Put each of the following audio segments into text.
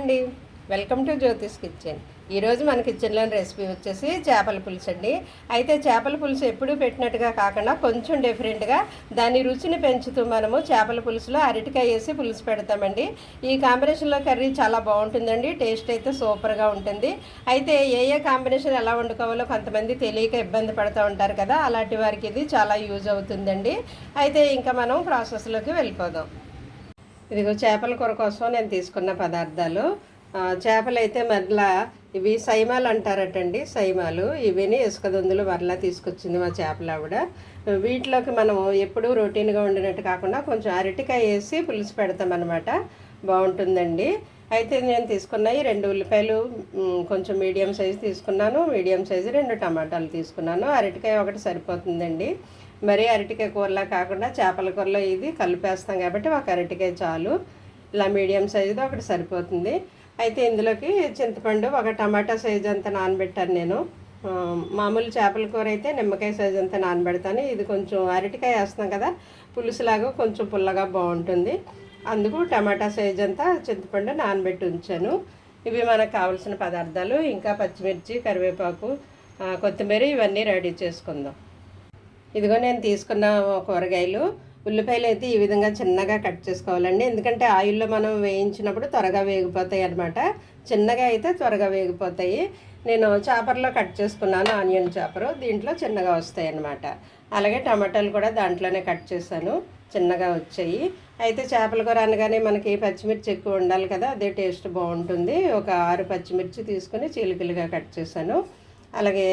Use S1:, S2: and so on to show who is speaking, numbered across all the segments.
S1: అండి, welcome to Jyothish kitchen. ఈరోజు మన కిచెన్లోని రెసిపీ వచ్చేసి చేపల పులుసు అండి. అయితే చేపల పులుసు ఎప్పుడూ పెట్టినట్టుగా కాకుండా కొంచెం డిఫరెంట్గా దాని రుచిని పెంచుతూ మనము చేపల పులుసులో అరటికాయ వేసి పులుసు పెడతామండి. ఈ కాంబినేషన్లో కర్రీ చాలా బాగుంటుందండి. టేస్ట్ అయితే సూపర్గా ఉంటుంది. అయితే ఏ కాంబినేషన్ ఎలా వండుకోవాలో కొంతమంది తెలియక ఇబ్బంది పడుతూ ఉంటారు కదా, అలాంటి వారికి ఇది చాలా యూజ్ అవుతుందండి. అయితే ఇంకా మనం ప్రాసెస్లోకి వెళ్ళిపోదాం. ఇదిగో చేపల కూర కోసం నేను తీసుకున్న పదార్థాలు. చేపలు అయితే మరలా ఇవి సైమాలు అంటారటండి. సైమాలు ఇవిని ఇసుక దొందులు మరలా తీసుకొచ్చింది మా చేపల ఆవిడ. వీటిలోకి మనం ఎప్పుడూ రొటీన్గా వండినట్టు కాకుండా కొంచెం అరటికాయ వేసి పులుసు పెడతామన్నమాట. బాగుంటుందండి. అయితే నేను తీసుకున్నవి 2 ఉల్లిపాయలు కొంచెం మీడియం సైజు తీసుకున్నాను. మీడియం సైజు 2 టమాటాలు తీసుకున్నాను. అరటికాయ ఒకటి సరిపోతుందండి. మరీ అరటికాయ కూరలా కాకుండా చేపల కూరలో ఇది కలిపేస్తాం కాబట్టి ఒక అరటికాయ చాలు. ఇలా మీడియం సైజుది ఒకటి సరిపోతుంది. అయితే ఇందులోకి చింతపండు ఒక టమాటా సైజు అంతా నానబెట్టాను నేను. మామూలు చేపల కూర అయితే నిమ్మకాయ సైజు అంతా నానబెడతాను. ఇది కొంచెం అరటికాయ వేస్తాం కదా, పులుసులాగా కొంచెం పుల్లగా బాగుంటుంది. అందుకు టమాటా సైజు అంతా చింతపండు నానబెట్టి ఉంచాను. ఇవి మనకు కావాల్సిన పదార్థాలు. ఇంకా పచ్చిమిర్చి, కరివేపాకు, కొత్తిమీర ఇవన్నీ రెడీ చేసుకుందాం. ఇదిగో నేను తీసుకున్న కూరగాయలు. ఉల్లిపాయలు అయితే ఈ విధంగా చిన్నగా కట్ చేసుకోవాలండి, ఎందుకంటే ఆయిల్లో మనం వేయించినప్పుడు త్వరగా వేగిపోతాయి అన్నమాట. చిన్నగా అయితే త్వరగా వేగిపోతాయి. నేను చాపర్లో కట్ చేసుకున్నాను, ఆనియన్ చాపరు, దీంట్లో చిన్నగా వస్తాయి అన్నమాట. అలాగే టమాటాలు కూడా దాంట్లోనే కట్ చేశాను, చిన్నగా వచ్చాయి. అయితే చేపల కూర అనగానే మనకి పచ్చిమిర్చి ఎక్కువ ఉండాలి కదా, అదే టేస్ట్ బాగుంటుంది. ఒక 6 పచ్చిమిర్చి తీసుకొని చీలికలుగా కట్ చేశాను. అలాగే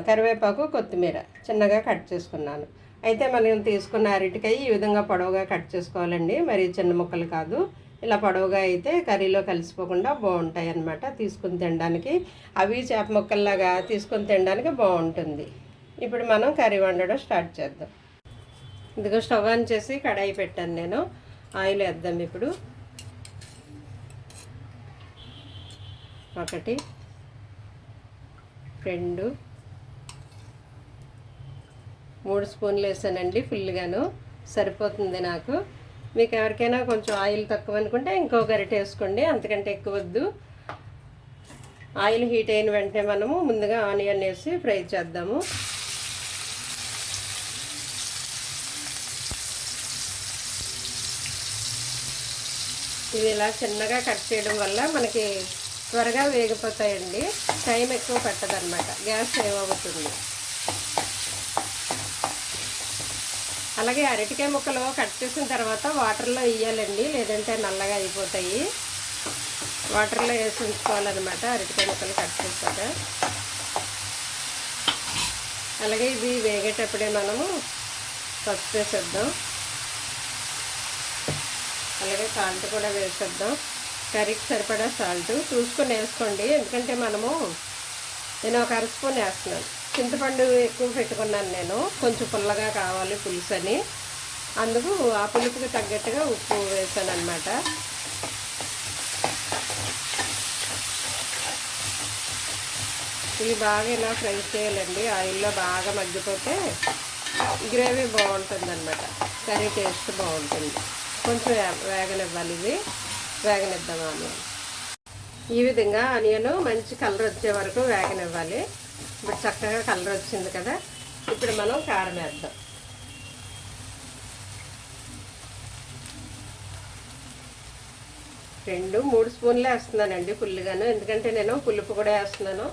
S1: కరివేపాకు, కొత్తిమీర చిన్నగా కట్ చేసుకున్నాను. అయితే మనం తీసుకున్న అరటికాయ ఈ విధంగా పొడవుగా కట్ చేసుకోవాలండి, మరి చిన్న ముక్కలు కాదు. ఇలా పొడవుగా అయితే కర్రీలో కలిసిపోకుండా బాగుంటాయి అన్నమాట, తీసుకుని తినడానికి. అవి చేప ముక్కల్లాగా తీసుకొని తినడానికి బాగుంటుంది. ఇప్పుడు మనం కర్రీ వండడం స్టార్ట్ చేద్దాం. ఇదిగో స్టవ్ ఆన్ చేసి కడాయి పెట్టాను నేను. ఆయిల్ వేద్దాం ఇప్పుడు. 1 2 3 స్పూన్లు వేసానండి. ఫుల్గాను సరిపోతుంది నాకు. మీకు ఎవరికైనా కొంచెం ఆయిల్ తక్కువ అనుకుంటే ఇంకో గరిటె వేసుకోండి, అంతకంటే ఎక్కువ వద్దు. ఆయిల్ హీట్ అయిన వెంటనే మనము ముందుగా ఆనియన్ వేసి ఫ్రై చేద్దాము. ఇవి ఇలా చిన్నగా కట్ చేయడం వల్ల మనకి త్వరగా వేగిపోతాయండి, టైం ఎక్కువ పట్టదన్నమాట, గ్యాస్ సేవ్ అవుతుంది. అలాగే అరటికాయ ముక్కలు కట్ చేసిన తర్వాత వాటర్లో వేయాలండి, లేదంటే నల్లగా అయిపోతాయి. వాటర్లో వేసి ఉంచుకోవాలన్నమాట అరటికాయ ముక్కలు కట్ చేశాక. అలాగే ఇది వేగేటప్పుడే మనము పసుపు వేసేద్దాం. అలాగే సాల్ట్ కూడా వేసేద్దాం. కర్రీకి సరిపడా సాల్ట్ చూసుకొని వేసుకోండి, ఎందుకంటే నేను ఒక 1 స్పూన్ వేస్తున్నాను. చింతపండు ఎక్కువ పెట్టుకున్నాను నేను, కొంచెం పుల్లగా కావాలి పులుసు అని, అందుకు ఆ పులుపుకి తగ్గట్టుగా ఉప్పు వేసాను అన్నమాట. ఇవి బాగా ఇలా ఫ్రై చేయాలండి, ఆయిల్లో బాగా మగ్గిపోతే గ్రేవీ బాగుంటుంది అన్నమాట, కర్రీ టేస్ట్ బాగుంటుంది. కొంచెం వేగనివ్వాలి, ఇవి వేగనిద్దాం ఆనియన్. ఈ విధంగా ఆనియన్ మంచి కలర్ వచ్చే వరకు వేగనివ్వాలి. ఇప్పుడు చక్కగా కలర్ వచ్చింది కదా, ఇప్పుడు మనం కారం వేద్దాం. 2-3 స్పూన్లు వేస్తున్నానండి ఫుల్గాను, ఎందుకంటే నేను పులుపు కూడా వేస్తున్నాను,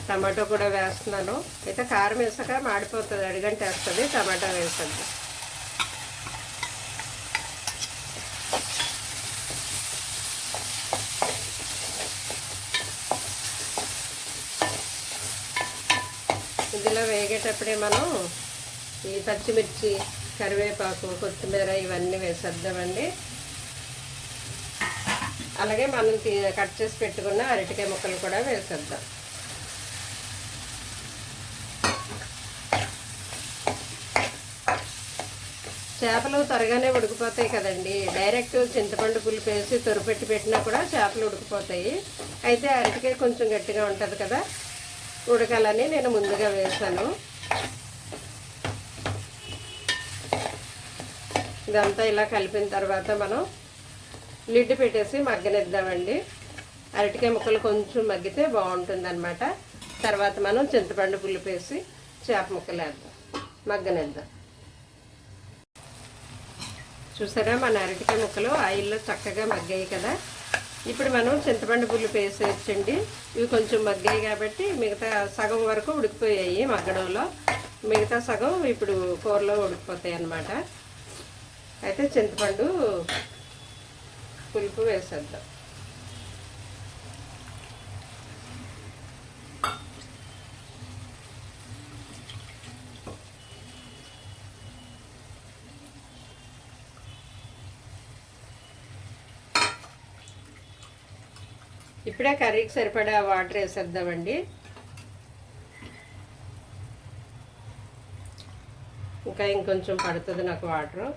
S1: టమాటో కూడా వేస్తున్నాను. అయితే కారం వేసాక మాడిపోతుంది, అడిగంటే వేస్తుంది, టమాటా వేస్తుంది. ఇందులో వేగేటప్పుడే మనం ఈ పచ్చిమిర్చి, కరివేపాకు, కొత్తిమీర ఇవన్నీ వేసేద్దామండి. అలాగే మనం కట్ చేసి పెట్టుకున్న అరటికాయ ముక్కలు కూడా వేసేద్దాం. చేపలు త్వరగానే ఉడికిపోతాయి కదండి, డైరెక్ట్ చింతపండు పులుపు వేసి తొరిపెట్టి పెట్టినా కూడా చేపలు ఉడికిపోతాయి. అయితే అరటికాయ కొంచెం గట్టిగా ఉంటుంది కదా, ఉడకాలని నేను ముందుగా వేసాను. ఇదంతా ఇలా కలిపిన తర్వాత మనం లిడ్ పెట్టేసి మగ్గనిద్దామండి. అరటికాయ ముక్కలు కొంచెం మగ్గితే బాగుంటుంది అనమాట. తర్వాత మనం చింతపండు పులుపు వేసి చేప ముక్కలు వేద్దాం, మగ్గనిద్దాం. చూసారా మన అరటికాయ ముక్కలు ఆయిల్లో చక్కగా మగ్గాయి కదా. ఇప్పుడు మనం చింతపండు పులుపు వేసేయచ్చండి. ఇవి కొంచెం మగ్గాయి కాబట్టి మిగతా సగం వరకు ఉడికిపోయాయి మగ్గడంలో, మిగతా సగం ఇప్పుడు కూరలో ఉడికిపోతాయి అన్నమాట. అయితే చింతపండు పులుపు వేసేద్దాం. ఇప్పుడే కర్రీకి సరిపడా వాటర్ వేసేద్దామండి. ఇంకా ఇంకొంచెం పడుతుంది నాకు వాటరు.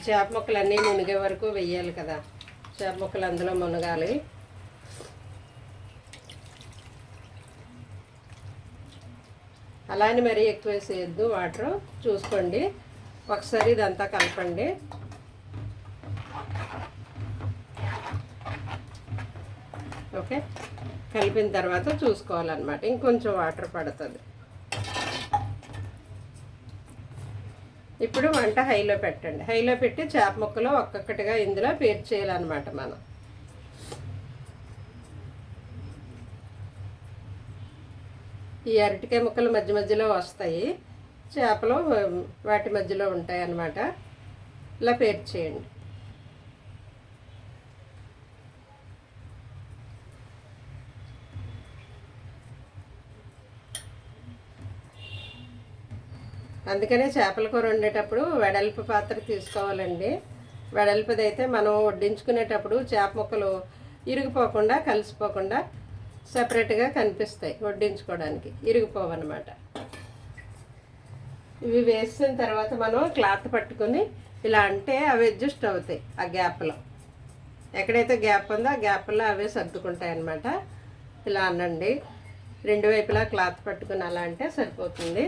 S1: చేప ముక్కలు అన్నీ మునిగే వరకు వెయ్యాలి కదా, చేప ముక్కలు అందులో మునగాలి. అలానే మరీ ఎక్కువ వేసేయద్దు వాటరు, చూసుకోండి. ఒకసారి ఇదంతా కలపండి. ఓకే, కలిపిన తర్వాత చూసుకోవాలన్నమాట, ఇంకొంచెం వాటర్ పడుతుంది. ఇప్పుడు మంట హైలో పెట్టండి. హైలో పెట్టి చేప ముక్కలు ఒక్కొక్కటిగా ఇందులో పేర్చేయాలన్నమాట మనం. ఈ అరటికాయ ముక్కలు మధ్య మధ్యలో వస్తాయి, చేపలు వాటి మధ్యలో ఉంటాయి అన్నమాట. ఇలా పేర్చేయండి. అందుకనే చేపల కూర వండేటప్పుడు వెడల్పు పాత్ర తీసుకోవాలండి. వెడల్పుదైతే మనం వడ్డించుకునేటప్పుడు చేప ముక్కలు ఇరిగిపోకుండా కలిసిపోకుండా సపరేట్గా కనిపిస్తాయి, వడ్డించుకోవడానికి ఇరిగిపోవన్నమాట. ఇవి వేసిన తర్వాత మనం క్లాత్ పట్టుకొని ఇలా అంటే అవి అడ్జస్ట్ అవుతాయి. ఆ గ్యాప్లో ఎక్కడైతే గ్యాప్ ఉందో ఆ గ్యాప్లో అవే సర్దుకుంటాయి అన్నమాట. ఇలా అనండి, రెండు వైపులా క్లాత్ పట్టుకుని అలా అంటే సరిపోతుంది.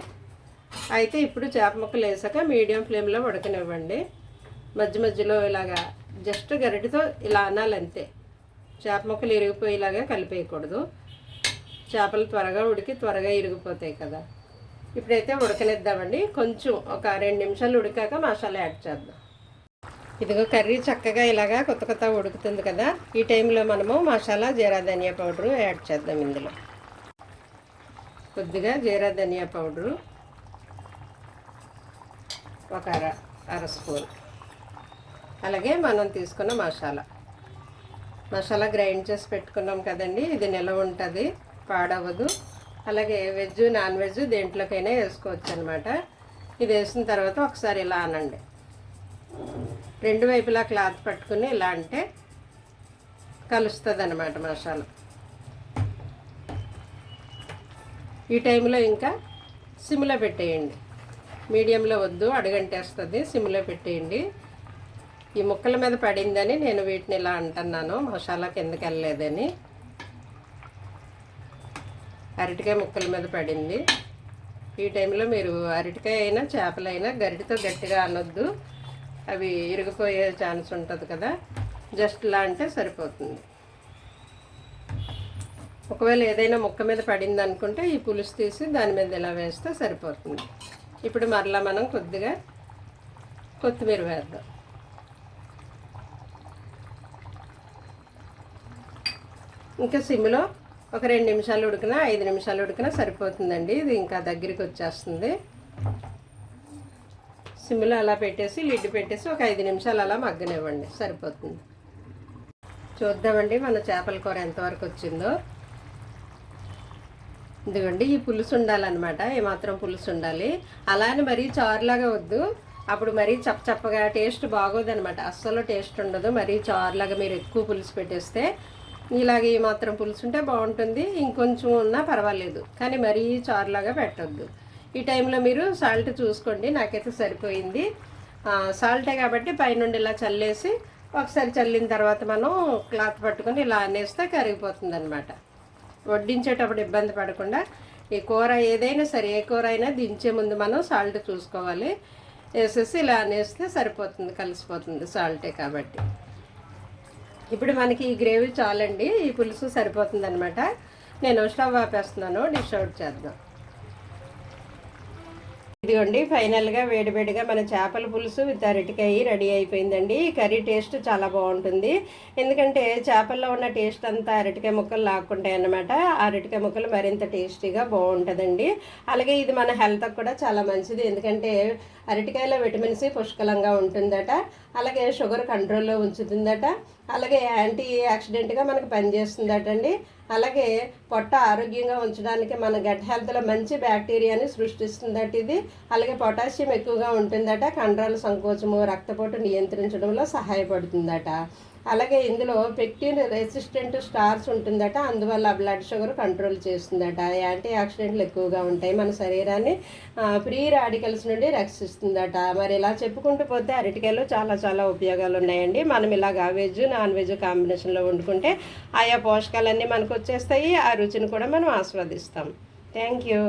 S1: అయితే ఇప్పుడు చేప ముక్కలు వేసాక మీడియం ఫ్లేమ్లో ఉడకనివ్వండి. మధ్య మధ్యలో ఇలాగా జస్ట్ గరిటితో ఇలా అనాలంతే. చేప ముక్కలు ఇరిగిపోయేలాగా కలిపేయకూడదు. చేపలు త్వరగా ఉడికి త్వరగా ఇరిగిపోతాయి కదా. ఇప్పుడైతే ఉడకనిద్దామండి. కొంచెం ఒక 2 నిమిషాలు ఉడికాక మసాలా యాడ్ చేద్దాం. ఇదిగో కర్రీ చక్కగా ఇలాగా కొత్త కొత్త ఉడుకుతుంది కదా. ఈ టైంలో మనము మసాలా జీరా ధనియా పౌడరు యాడ్ చేద్దాం. ఇందులో కొద్దిగా జీరా ధనియా పౌడరు, ఒక అర స్పూన్, అలాగే మనం తీసుకున్న మసాలా గ్రైండ్ చేసి పెట్టుకున్నాం కదండి. ఇది నిలవ ఉంటుంది, పాడవదు. అలాగే వెజ్ నాన్ వెజ్ దేంట్లోకైనా వేసుకోవచ్చు అనమాట. ఇది వేసిన తర్వాత ఒకసారి ఇలా అనండి. రెండు వైపులా క్లాత్ పట్టుకుని ఇలా అంటే కలుస్తుంది అన్నమాట మసాలా. ఈ టైంలో ఇంకా సిమ్లో పెట్టేయండి. మీడియంలో వద్దు, అడుగంటేస్తుంది. సిమ్లో పెట్టేయండి. ఈ ముక్కల మీద పడిందని నేను వీటిని ఇలా అంటున్నాను, మసాలా కిందకి వెళ్ళలేదని. అరటికాయ ముక్కల మీద పడింది. ఈ టైంలో మీరు అరటికాయ అయినా చేపలైనా గరిటితో గట్టిగా అనొద్దు, అవి ఇరిగిపోయే ఛాన్స్ ఉంటుంది కదా. జస్ట్ ఇలా అంటే సరిపోతుంది. ఒకవేళ ఏదైనా ముక్క మీద పడింది అనుకుంటే ఈ పులుసు తీసి దాని మీద ఇలా వేస్తే సరిపోతుంది. ఇప్పుడు మరలా మనం కొద్దిగా కొత్తిమీర వేద్దాం. ఇంకా సిమ్లో ఒక 2 నిమిషాలు ఉడికినా 5 నిమిషాలు ఉడికినా సరిపోతుందండి. ఇది ఇంకా దగ్గరికి వచ్చేస్తుంది. సిమ్లో అలా పెట్టేసి లిడ్ పెట్టేసి ఒక 5 నిమిషాలు అలా మగ్గనివ్వండి, సరిపోతుంది. చూద్దామండి మన చేపల కూర ఎంతవరకు వచ్చిందో. ఇదిగోండి, ఈ పులుసు ఉండాలన్నమాట. ఏమాత్రం పులుసు ఉండాలి. అలానే మరీ చారులాగా వద్దు, అప్పుడు మరీ చప్పచప్పగా టేస్ట్ బాగోదన్నమాట. అస్సలు టేస్ట్ ఉండదు. మరీ చారులాగా మీరు ఎక్కువ పులుసు పెట్టేస్తే. ఇలాగే ఈ మాత్రం పులుసు ఉంటే బాగుంటుంది. ఇంకొంచెం ఉన్నా పర్వాలేదు, కానీ మరీ చారులాగా పెట్టొద్దు. ఈ టైంలో మీరు సాల్ట్ చూసుకోండి. నాకైతే సరిపోయింది. సాల్టే కాబట్టి పైనుండి ఇలా చల్లేసి ఒకసారి చల్లిన తర్వాత మనం క్లాత్ పట్టుకొని ఇలా అనేస్తే కరిగిపోతుంది అనమాట. వడ్డించేటప్పుడు ఇబ్బంది పడకుండా ఈ కూర ఏదైనా సరే, ఏ కూర అయినా దించే ముందు మనం సాల్ట్ చూసుకోవాలి. వేసేసి ఇలా అనేస్తే సరిపోతుంది, కలిసిపోతుంది సాల్టే కాబట్టి. ఇప్పుడు మనకి ఈ గ్రేవీ చాలండి, ఈ పులుసు సరిపోతుంది అనమాట. నేను స్టవ్ ఆపేస్తున్నాను, డిష్ అవుట్ చేద్దాం. ఇదిగోండి ఫైనల్గా వేడివేడిగా మన చేపల పులుసు విత్ అరటికాయ రెడీ అయిపోయిందండి. ఈ కర్రీ టేస్ట్ చాలా బాగుంటుంది, ఎందుకంటే చేపల్లో ఉన్న టేస్ట్ అంతా అరటికాయ ముక్కలు లాక్కుంటాయి అన్నమాట. అరటికాయ ముక్కలు మరింత టేస్టీగా బాగుంటుందండి. అలాగే ఇది మన హెల్త్కి కూడా చాలా మంచిది, ఎందుకంటే అరటికాయలో విటమిన్ సి పుష్కలంగా ఉంటుందట. అలాగే షుగర్ కంట్రోల్లో ఉంచుతుందట. అలాగే యాంటీ ఆక్సిడెంట్గా మనకు పనిచేస్తుందట అండి. అలాగే పొట్ట ఆరోగ్యంగా ఉంచడానికి మన గట్ హెల్త్లో మంచి బ్యాక్టీరియాని సృష్టిస్తుందట ఇది. అలాగే పొటాషియం ఎక్కువగా ఉంటుందట, కండరాల సంకోచము రక్తపోటు నియంత్రించడంలో సహాయపడుతుందట. అలాగే ఇందులో పెక్టిన్ రెసిస్టెంట్ స్టార్చ్ ఉంటుందట, అందువల్ల బ్లడ్ షుగర్ కంట్రోల్ చేస్తుందట. యాంటీ ఆక్సిడెంట్లు ఎక్కువగా ఉంటాయి, మన శరీరాన్ని ఫ్రీ రాడికల్స్ నుండి రక్షిస్తుందట. మరి ఇలా చెప్పుకుంటూ పోతే అరటికాయలో చాలా చాలా ఉపయోగాలు ఉన్నాయండి. మనం ఇలాగా వెజ్ నాన్ వెజ్ కాంబినేషన్లో వండుకుంటే ఆయా పోషకాలన్నీ మనకు వచ్చేస్తాయి, ఆ రుచిని కూడా మనం ఆస్వాదిస్తాం. Thank you.